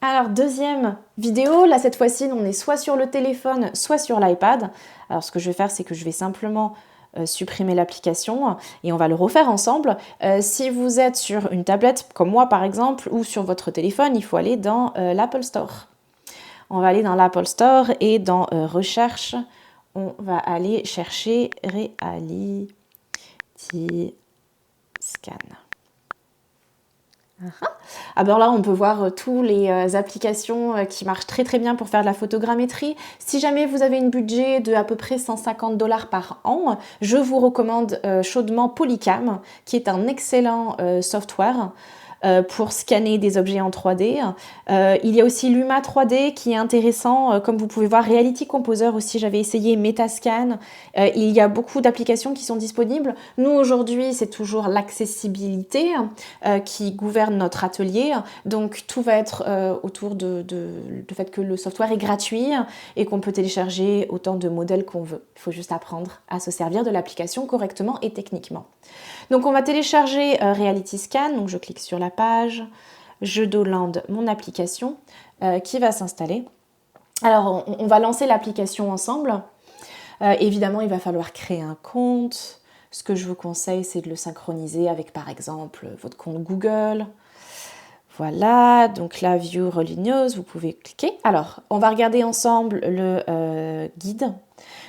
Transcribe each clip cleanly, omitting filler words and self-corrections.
Alors, deuxième vidéo, là cette fois-ci, on est soit sur le téléphone, soit sur l'iPad. Alors, ce que je vais faire, c'est que je vais simplement supprimer l'application et on va le refaire ensemble. Si vous êtes sur une tablette, comme moi par exemple, ou sur votre téléphone, il faut aller dans l'Apple Store. On va aller dans l'Apple Store et dans Recherche, on va aller chercher Reality Scan. Alors là, on peut voir tous les applications qui marchent très très bien pour faire de la photogrammétrie. Si jamais vous avez un budget de à peu près 150 $ par an, je vous recommande chaudement Polycam, qui est un excellent software pour scanner des objets en 3D. Il y a aussi Luma 3D qui est intéressant. Comme vous pouvez voir, Reality Composer aussi, j'avais essayé Metascan. Il y a beaucoup d'applications qui sont disponibles. Nous, aujourd'hui, c'est toujours l'accessibilité qui gouverne notre atelier. Donc, tout va être autour du fait que le software est gratuit et qu'on peut télécharger autant de modèles qu'on veut. Il faut juste apprendre à se servir de l'application correctement et techniquement. Donc, on va télécharger Reality Scan. Donc, je clique sur la page, je download mon application qui va s'installer. Alors, on va lancer l'application ensemble. Évidemment, il va falloir créer un compte. Ce que je vous conseille, c'est de le synchroniser avec, par exemple, votre compte Google. Voilà, donc là, View Rolling News, vous pouvez cliquer. Alors, on va regarder ensemble le guide.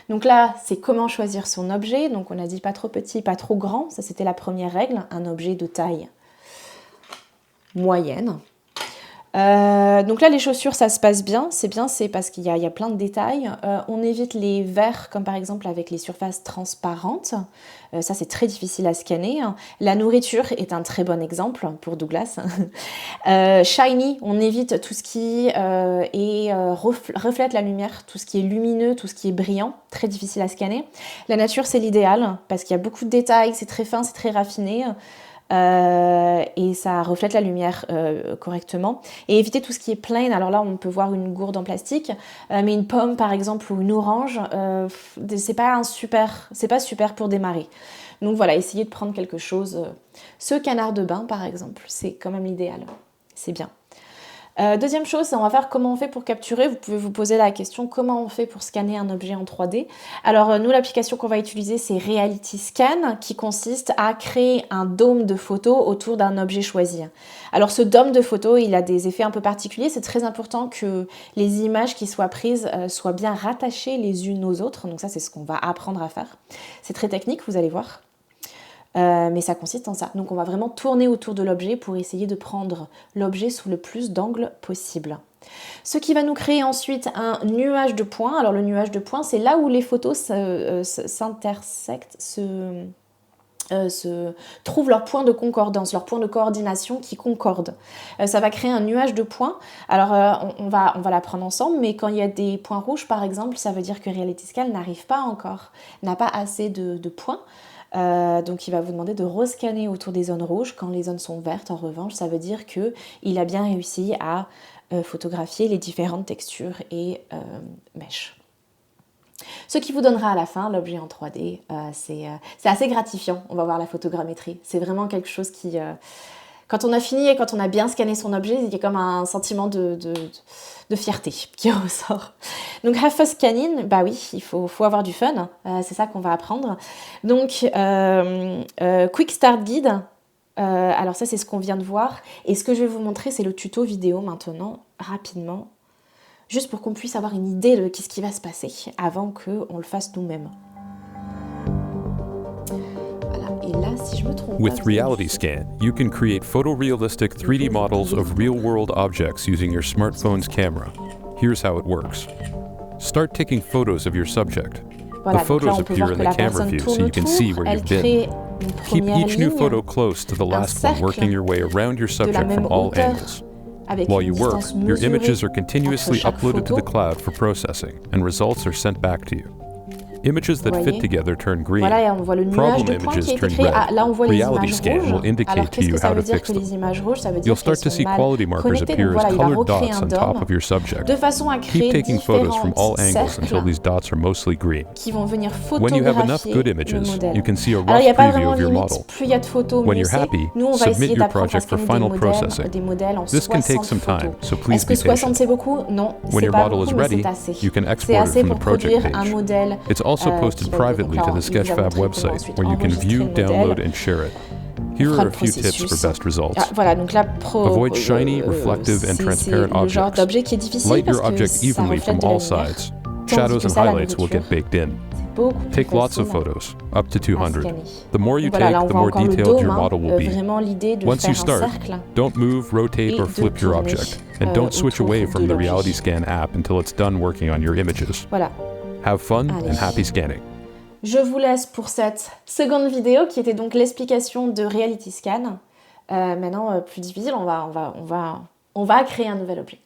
Donc là, c'est comment choisir son objet. Donc on a dit pas trop petit, pas trop grand. Ça, c'était la première règle. Un objet de taille moyenne. Donc là, les chaussures, ça se passe bien. C'est bien, c'est parce qu'il y a plein de détails. On évite les verres, comme par exemple avec les surfaces transparentes. Ça, c'est très difficile à scanner. La nourriture est un très bon exemple pour Douglas. Shiny, on évite tout ce qui reflète la lumière, tout ce qui est lumineux, tout ce qui est brillant. Très difficile à scanner. La nature, c'est l'idéal parce qu'il y a beaucoup de détails, c'est très fin, c'est très raffiné. Et ça reflète la lumière correctement. Et éviter tout ce qui est plain. Alors là, on peut voir une gourde en plastique, mais une pomme par exemple ou une orange, c'est pas super pour démarrer. Donc voilà, essayez de prendre quelque chose. Ce canard de bain par exemple, c'est quand même l'idéal. C'est bien. Deuxième chose, on va faire comment on fait pour capturer. Vous pouvez vous poser la question comment on fait pour scanner un objet en 3D. Alors nous, l'application qu'on va utiliser, c'est Reality Scan, qui consiste à créer un dôme de photos autour d'un objet choisi. Alors ce dôme de photos, il a des effets un peu particuliers. C'est très important que les images qui soient prises soient bien rattachées les unes aux autres. Donc ça, c'est ce qu'on va apprendre à faire. C'est très technique, vous allez voir. Mais ça consiste en ça. Donc on va vraiment tourner autour de l'objet pour essayer de prendre l'objet sous le plus d'angles possible. Ce qui va nous créer ensuite un nuage de points. Alors le nuage de points, c'est là où les photos s'intersectent, trouvent leur point de concordance, leur point de coordination qui concorde. Ça va créer un nuage de points. Alors on va l'apprendre ensemble, mais quand il y a des points rouges par exemple, ça veut dire que Reality Scan n'arrive pas encore, n'a pas assez de points. Donc il va vous demander de rescanner autour des zones rouges. Quand les zones sont vertes, en revanche, ça veut dire qu'il a bien réussi à photographier les différentes textures et mèches. Ce qui vous donnera à la fin l'objet en 3D, c'est assez gratifiant. On va voir la photogrammétrie. C'est vraiment quelque chose qui... quand on a fini et quand on a bien scanné son objet, il y a comme un sentiment de fierté qui ressort. Donc, have fun scanning, bah oui, il faut avoir du fun. C'est ça qu'on va apprendre. Donc, Quick Start Guide. Alors ça, c'est ce qu'on vient de voir. Et ce que je vais vous montrer, c'est le tuto vidéo maintenant, rapidement. Juste pour qu'on puisse avoir une idée de ce qui va se passer avant qu'on le fasse nous-mêmes. With Reality Scan, you can create photorealistic 3D models of real-world objects using your smartphone's camera. Here's how it works. Start taking photos of your subject. Voilà, the photos là, appear in the camera view so you can see where you've been. Keep each new photo close to the last one, working your way around your subject from all angles. While you work, your images are continuously uploaded to the cloud for processing, and results are sent back to you. Images that Vous fit voyez? together turn green. Voilà, et on voit le nuage de Problem points qui images a été turn créé. red. Ah, là, on voit les Reality images scan will rouges. indicate Alors, to qu'est-ce you que ça how veut to dire fix que them. les images rouges? Ça veut You'll dire qu'elles start to sont see mal quality markers connectées. Donc appear as voilà, il va colored recréer dots un on top DOM of your subject. de façon à Keep créer taking photos from all différents angles until cercles these dots are mostly green. qui vont venir When you have enough photographier good le images, modèle. you can see a Alors, rough il n'y a pas preview vraiment of de your limite. model. Plus il y a de photos, When mieux you're c'est. happy, Nous, on va submit essayer your d'apprendre à project for scanner final processing. des modèles en This can take 60 some time, photos. so please Est-ce be que 60 patient. c'est beaucoup? Non, When c'est your pas model beaucoup, is mais ready, c'est assez. you can C'est export it assez from pour the project produire un page. modèle It's also posted qui va être- privately donc to là, the il vous a Sketchfab montré comment website, ensuite where you can enregistrer view, le modèle. download, and share it. On Here fera are le a few tips processus. for best results. Ah, voilà, donc là, Avoid shiny, reflective, and c'est transparent le genre objects. d'objet qui est difficile Light parce your que object ça evenly reflète from de la all lumière. sides. Tandis Shadows que and ça, la highlights will get nourriture, baked in. c'est beaucoup plus Take lots of facile photos, up to à 200. scanner. The more you Donc voilà, là, take, on the voit more encore le detailed dôme, your model will be. vraiment l'idée de Once faire you un start, cercle don't move, rotate, et or de flip your tourner, object, and don't switch autour away de from the l'objet. Reality Scan app until it's done working on your images. Voilà. Have fun Allez. and happy scanning. Je vous laisse pour cette seconde vidéo qui était donc l'explication de Reality Scan. Maintenant, plus difficile, on va créer un nouvel objet.